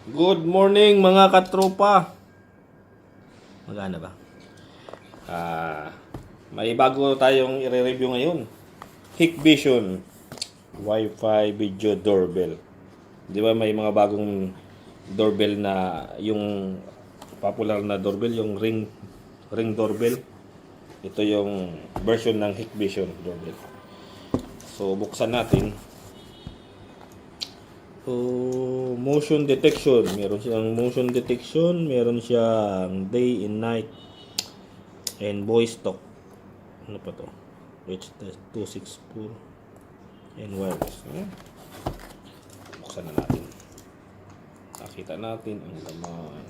Good morning mga katropa. Magana ba? May bago tayong i-review ngayon. Hikvision Wi-Fi Video Doorbell. Di ba may mga bagong doorbell na yung popular na doorbell, yung ring doorbell. Ito yung version ng Hikvision Doorbell. So buksan natin. Motion detection. Meron siyang motion detection, meron siyang day and night, and voice talk. Ano pa to? H264 and wireless. Buksan na natin. Nakita natin ang laman.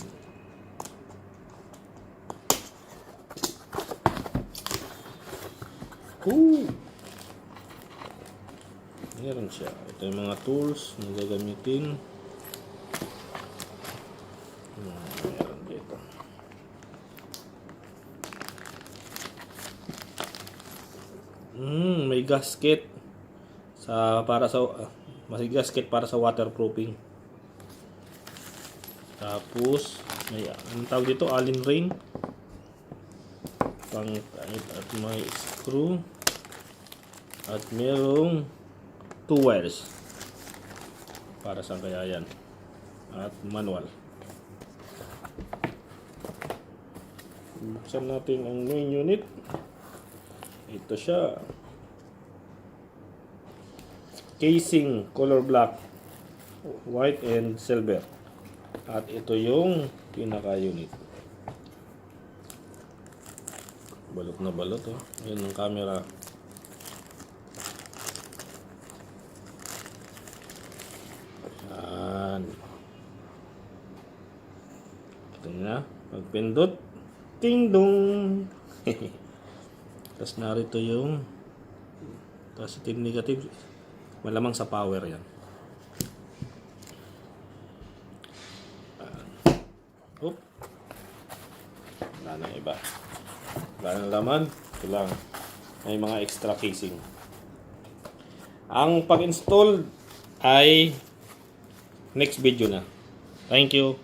Meron siya. Ito yung mga tools na gagamitin. Meron dito. May gasket may gasket para sa waterproofing. Tapos may ang tawag dito, Allen ring. At may screw. At merong 2 wires para sa kaya yan, at manual. Buksan natin ang main unit. Ito siya, casing color black, white and silver, at ito yung pinaka unit. Balot na balot, oh. Ayun ang camera. Ito na, pagpindot, ting dong. Tapos narito yung positive, negative, malamang sa power yan. Wala nang iba, wala nang laman. Ito lang, may mga extra casing. Ang pag-install ay next video na. Thank you.